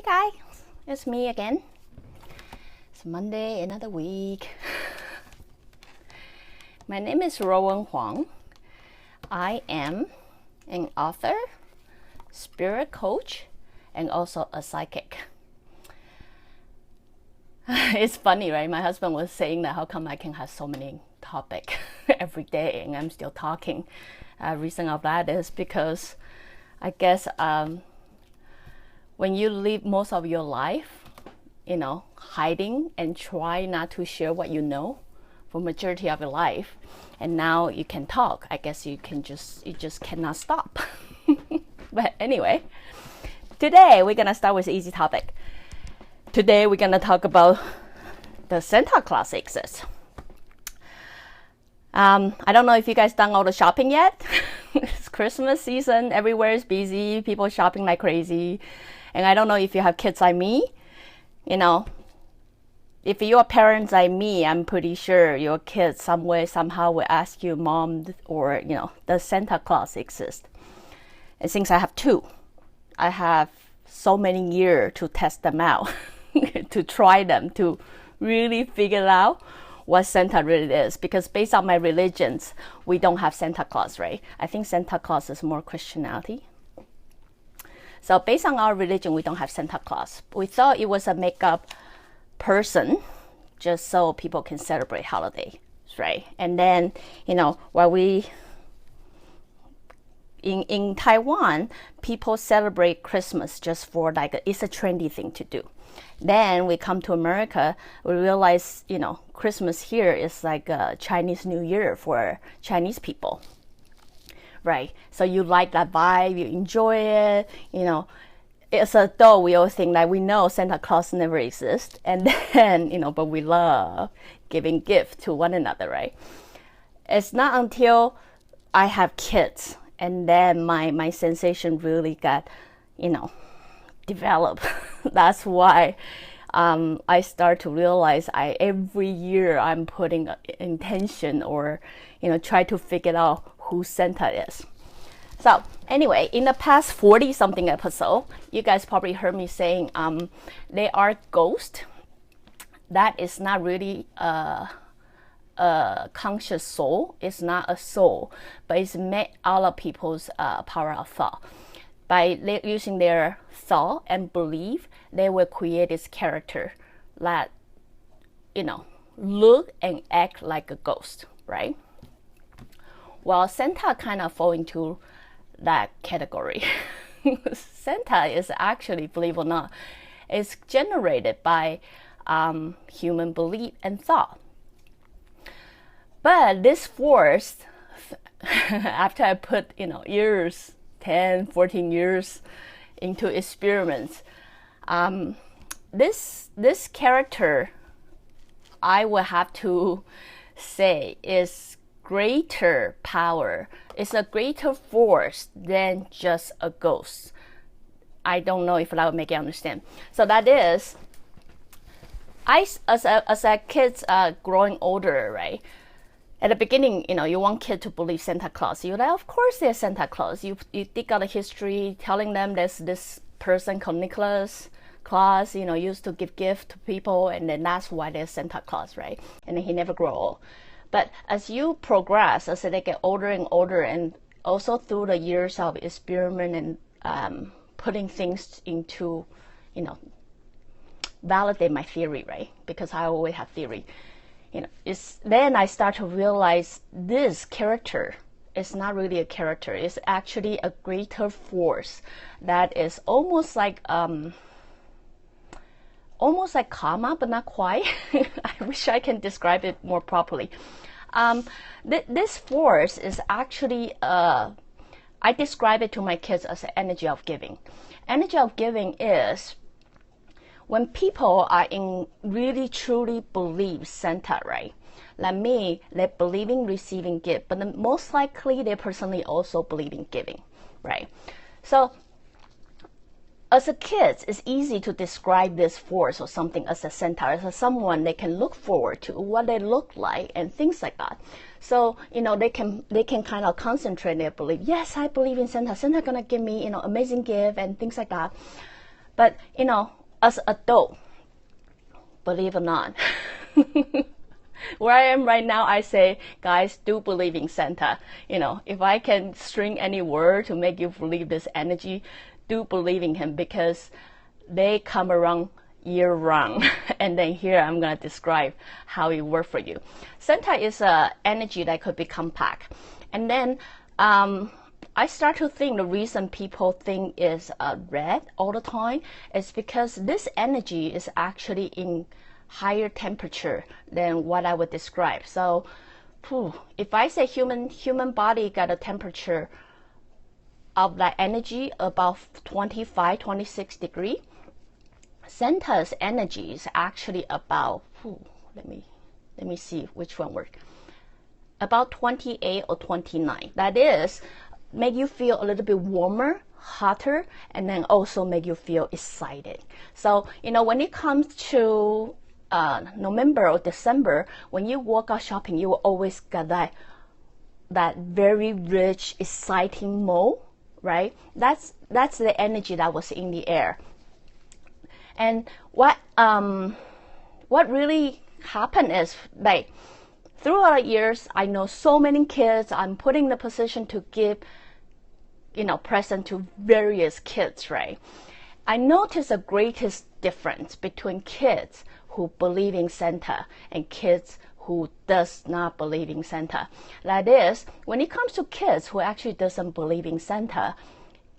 guys, it's me again. It's Monday, another week. My name is Ruowen Huang. I am an author, spirit coach, and also a psychic. It's funny, right? My husband was saying that how come I can have so many topics every day and I'm still talking. Reason of that is because I guess when you live most of your life, hiding and try not to share what you know for majority of your life, and now you can talk, I guess you just cannot stop. But anyway, today we're gonna start with an easy topic. Today we're gonna talk about the Santa Claus exists. I don't know if you guys done all the shopping yet. It's Christmas season, everywhere is busy, people shopping like crazy. And I don't know if you have kids like me, if you're parents like me, I'm pretty sure your kids somewhere, somehow will ask you, Mom, or, does Santa Claus exist? And since I have two, I have so many years to test them out, to try them, to really figure out what Santa really is. Because based on my religions, we don't have Santa Claus, right? I think Santa Claus is more Christianity. So based on our religion, we don't have Santa Claus. We thought it was a make-up person just so people can celebrate holidays, right? And then, while in Taiwan, people celebrate Christmas just for it's a trendy thing to do. Then we come to America, we realize, Christmas here is like a Chinese New Year for Chinese people, right? So you like that vibe, you enjoy it, As an adult, we all think we know Santa Claus never exists, and then, but we love giving gifts to one another, right? It's not until I have kids, and then my sensation really got, developed. That's why I start to realize every year I'm putting intention or, try to figure out who Santa is. So anyway, in the past 40-something episode, you guys probably heard me saying they are ghosts. That is not really a conscious soul. It's not a soul, but it's made out of people's power of thought. By using their thought and belief, they will create this character that, look and act like a ghost, right? Well, Santa kind of fall into that category. Santa is actually, believe it or not, is generated by human belief and thought. But this force, after I put years, 10, 14 years into experiments, this character, I will have to say, is greater power. It's a greater force than just a ghost. I don't know if that would make you understand. So that is, as a kids growing older, right? At the beginning, you want kids to believe Santa Claus. You're like, of course there's Santa Claus. You dig out the history, telling them there's this person called Nicholas Claus, used to give gifts to people, and then that's why there's Santa Claus, right? And then he never grow old. But as you progress, as they get older and older, and also through the years of experiment and putting things into, validate my theory, right? Because I always have theory. Then I start to realize this character is not really a character. It's actually a greater force that is almost like karma, but not quite. I wish I can describe it more properly. This force is actually, I describe it to my kids as an energy of giving. Energy of giving is when people are really truly believe Santa, right? Like me, they believe in receiving gift, but then most likely they personally also believe in giving, right? So as a kid, it's easy to describe this force or something as a Santa, as someone they can look forward to, what they look like, and things like that. So, they can kind of concentrate their belief. Yes, I believe in Santa. Santa gonna give me, amazing gift and things like that. But, you know, as an adult, believe it or not, where I am right now, I say, guys, do believe in Santa. You know, if I can string any word to make you believe this energy, do believe in him, because they come around year round. And then here I'm going to describe how it works for you. Santa is an energy that could be compact. And then I start to think the reason people think is red all the time is because this energy is actually in higher temperature than what I would describe. So if I say human body got a temperature of that energy about 25, 26 degrees, Santa's energy is actually about, let me see which one works, about 28 or 29. That is, make you feel a little bit warmer, hotter, and then also make you feel excited. So, you know, when it comes to November or December, when you walk out shopping, you will always get that very rich, exciting mode, right? That's the energy that was in the air. And what really happened is, like, throughout the years, I know so many kids. I'm put in the position to give, you know, present to various kids, right? I noticed the greatest difference between kids who believe in Santa and kids who does not believe in Santa. That is, when it comes to kids who actually doesn't believe in Santa,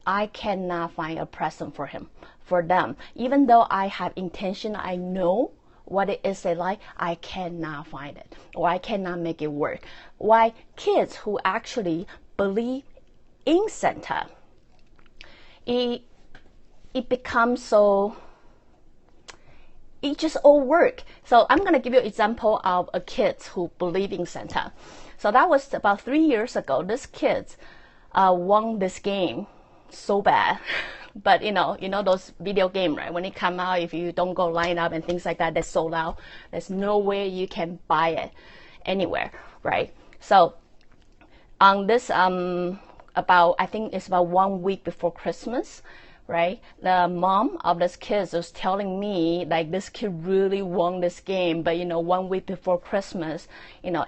I cannot find a present for them. Even though I have intention, I know what it is they like, I cannot find it, or I cannot make it work. Why kids who actually believe in Santa, it becomes so, it just all work. So I'm going to give you an example of a kid who believe in Santa. So that was about 3 years ago. This kid won this game so bad. But you know those video games, right? When it come out, if you don't go line up and things like that, they're sold out. There's no way you can buy it anywhere, right? So on this I think it's about 1 week before Christmas, right? The mom of this kid was telling me, like, this kid really won this game, but 1 week before Christmas,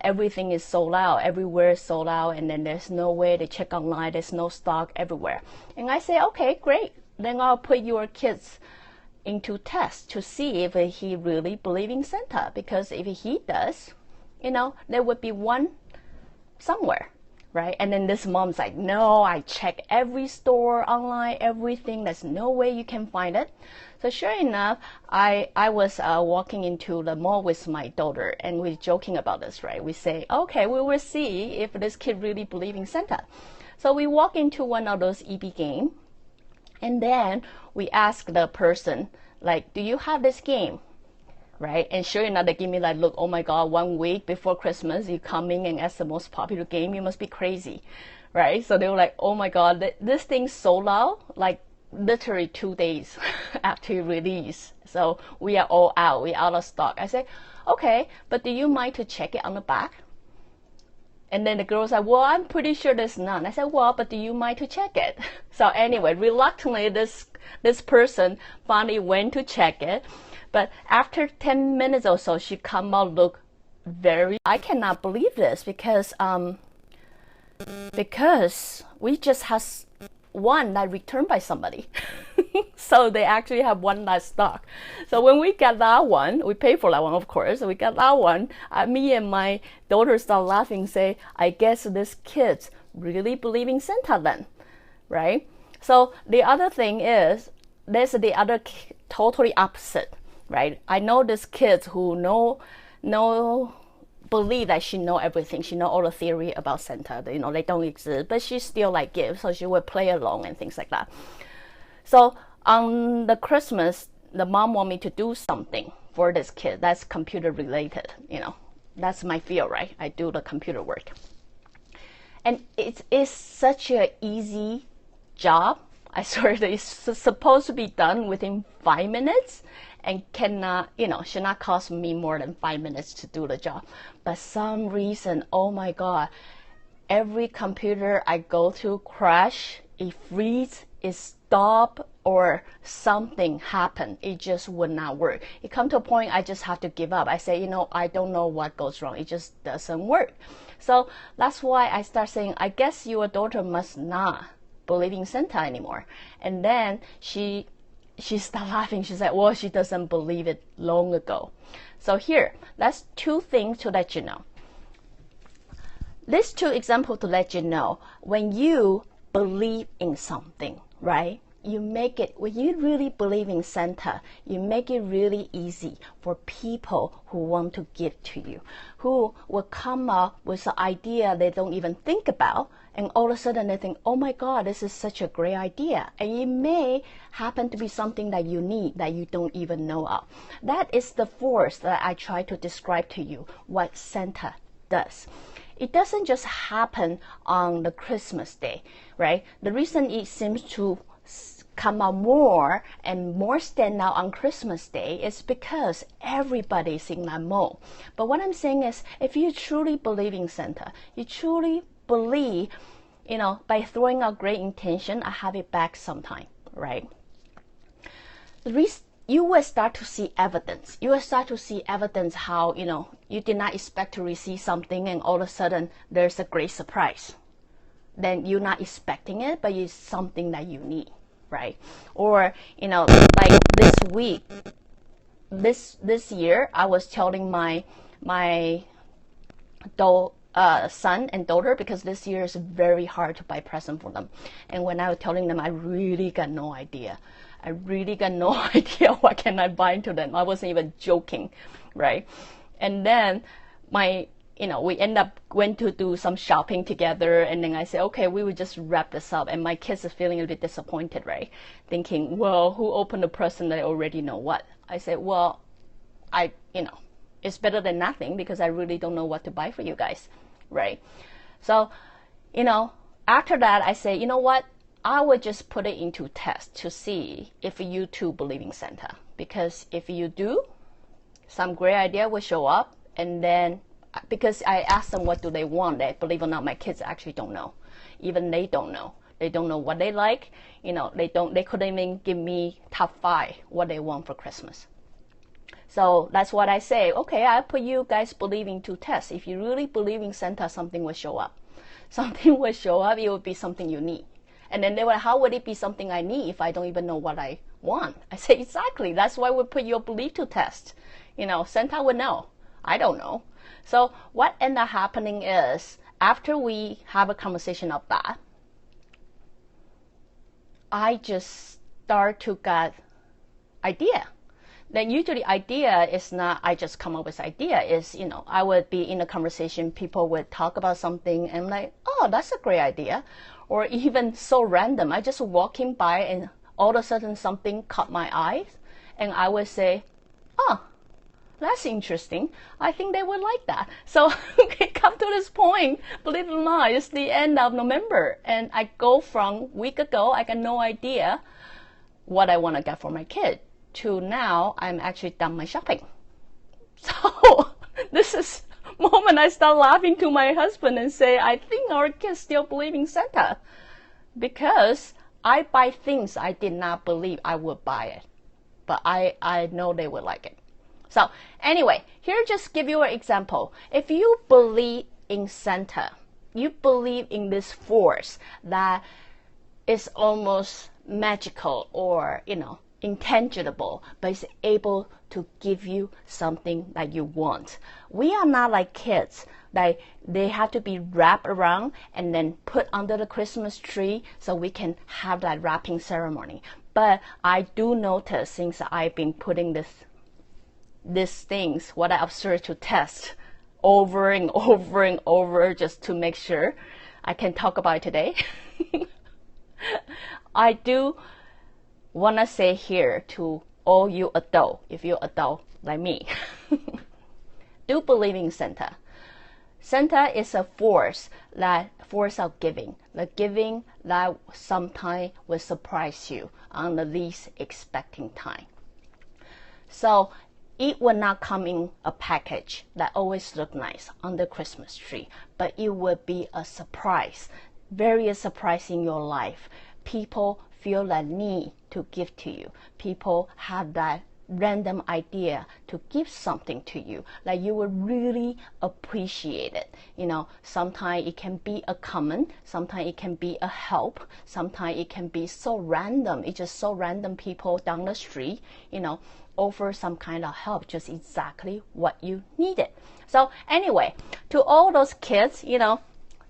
everything is sold out, everywhere is sold out, and then there's no way to check online, there's no stock everywhere. And I say, okay, great, then I'll put your kids into test to see if he really believes in Santa, because if he does, there would be one somewhere. Right? And then this mom's like, no, I check every store online, everything. There's no way you can find it. So sure enough, I was walking into the mall with my daughter, and we're joking about this, right? We say, okay, we will see if this kid really believes in Santa. So we walk into one of those EB games, and then we ask the person, like, do you have this game? Right? And sure enough, they give me that look, oh my God, 1 week before Christmas, you coming and ask the most popular game, you must be crazy, right? So they were like, oh my God, this thing sold out like literally 2 days after you release. So we are all out, we're out of stock. I said, okay, but do you mind to check it on the back? And then the girl was like, well, I'm pretty sure there's none. I said, well, but do you mind to check it? So anyway, reluctantly, this person finally went to check it. But after 10 minutes or so, she come out look very, I cannot believe this, because we just has one that returned by somebody. So they actually have one last stock. So when we got that one, we paid for that one, of course. So we got that one. Me and my daughter start laughing, say, I guess this kid's really believing Santa then, right? So the other thing is, there's the other totally opposite. Right? I know this kids who believe that she know everything. She know all the theory about Santa. They don't exist, but she still like gives, so she would play along and things like that. So on the Christmas, the mom want me to do something for this kid that's computer related. That's my field, right? I do the computer work, and it's such an easy job. I swear that it's supposed to be done within 5 minutes. And cannot, should not cost me more than 5 minutes to do the job. But some reason, oh my God, every computer I go to crash, it freeze, it stop, or something happened, it just would not work. It come to a point I just have to give up. I say, I don't know what goes wrong. It just doesn't work. So that's why I start saying, I guess your daughter must not believe in Santa anymore. And then she started laughing. She said, well, she doesn't believe it long ago. So here, that's two things to let you know. These two examples to let you know, when you believe in something, right? You make it, when you really believe in Santa, you make it really easy for people who want to give to you, who will come up with an idea they don't even think about, and all of a sudden they think, oh my God, this is such a great idea. And it may happen to be something that you need that you don't even know of. That is the force that I try to describe to you, what Santa does. It doesn't just happen on the Christmas day, right? The reason it seems to come out more and more stand out on Christmas Day is because everybody's in that mode. But what I'm saying is, if you truly believe in Santa, you truly believe, by throwing out great intention, I have it back sometime, right? You will start to see evidence. You will start to see evidence how, you did not expect to receive something and all of a sudden there's a great surprise. Then you're not expecting it, but it's something that you need. Right? Or, like this week, this year, I was telling my son and daughter, because this year is very hard to buy present for them. And when I was telling them, I really got no idea. I really got no idea what can I buy to them. I wasn't even joking, right? And then we end up went to do some shopping together, and then I said, okay, we would just wrap this up. And my kids are feeling a bit disappointed, right? Thinking, well, who opened a present that I already know what? I said, well, it's better than nothing, because I really don't know what to buy for you guys, right? So, after that, I say, you know what? I would just put it into test to see if you too believe in Santa. Because if you do, some great idea will show up, and then because I asked them what do they want, believe it or not, my kids actually don't know. Even they don't know. They don't know what they like. They couldn't even give me top 5 what they want for Christmas. So that's what I say. Okay, I put you guys believing to test. If you really believe in Santa, something will show up. Something will show up. It will be something you need. And then they were, how would it be something I need if I don't even know what I want? I say, exactly. That's why we put your belief to test. Santa would know. I don't know. So what ended up happening is, after we have a conversation of that, I just start to get idea. Then usually idea is not, I just come up with idea. Is, I would be in a conversation, people would talk about something, and I'm like, oh, that's a great idea. Or even so random, I just walking by and all of a sudden something caught my eye, and I would say, oh, that's interesting. I think they would like that. So it come to this point, believe it or not, it's the end of November. And I go from week ago, I got no idea what I want to get for my kid, to now I'm actually done my shopping. So this is moment I start laughing to my husband and say, I think our kids still believe in Santa. Because I buy things I did not believe I would buy it. But I know they would like it. So anyway, here just give you an example. If you believe in Santa, you believe in this force that is almost magical or, intangible, but is able to give you something that you want. We are not like kids that they have to be wrapped around and then put under the Christmas tree so we can have that wrapping ceremony. But I do notice, since I've been putting these things, what I observe to test over and over and over, just to make sure I can talk about it today. I do want to say here to all you adults, if you're adult like me, do believe in Santa. Santa is a force of giving, the giving that sometimes will surprise you on the least expecting time. So it will not come in a package that always looks nice on the Christmas tree, but it will be a surprise, very surprise in your life. People feel that need to give to you. People have that random idea to give something to you, like you will really appreciate it. You know, sometimes it can be a comment, sometimes it can be a help, sometimes it can be so random. It's just so random, people down the street, you know, offer some kind of help, just exactly what you needed. So anyway, to all those kids, you know,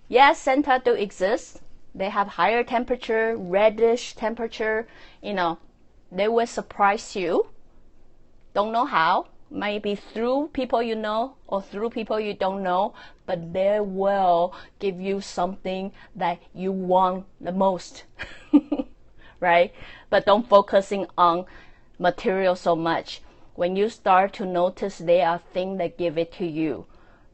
yes, Santa do exist. They have higher temperature, reddish temperature, you know, they will surprise you. Don't know how, maybe through people you know or through people you don't know, but they will give you something that you want the most, right? But don't focusing on material so much. When you start to notice there are things that give it to you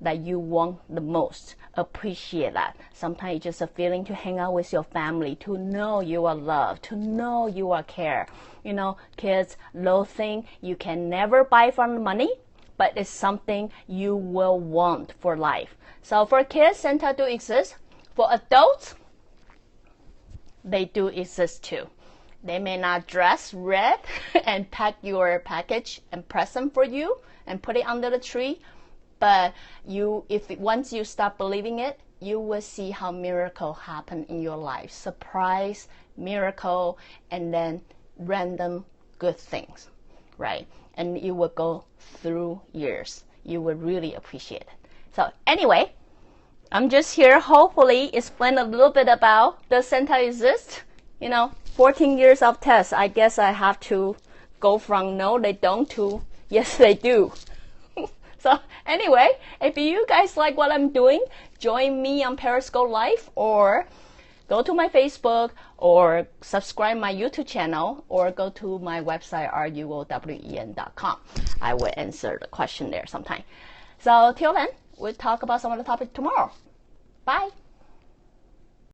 that you want the most, appreciate that. Sometimes it's just a feeling to hang out with your family, to know you are loved, to know you are cared. You know, kids, low thing you can never buy from money, but it's something you will want for life. So for kids, Santa do exist. For adults, they do exist too. They may not dress red and pack your package and present for you and put it under the tree, but once you start believing it, you will see how miracle happen in your life. Surprise, miracle, and then random good things, right? And you will go through years. You will really appreciate it. So anyway, I'm just here hopefully explain a little bit about does Santa exist? You know, 14 years of tests. I guess I have to go from no, they don't to yes, they do. So anyway, if you guys like what I'm doing, join me on Periscope Live or go to my Facebook or subscribe my YouTube channel or go to my website, ruowen.com. I will answer the question there sometime. So till then, we'll talk about some of the topics tomorrow. Bye.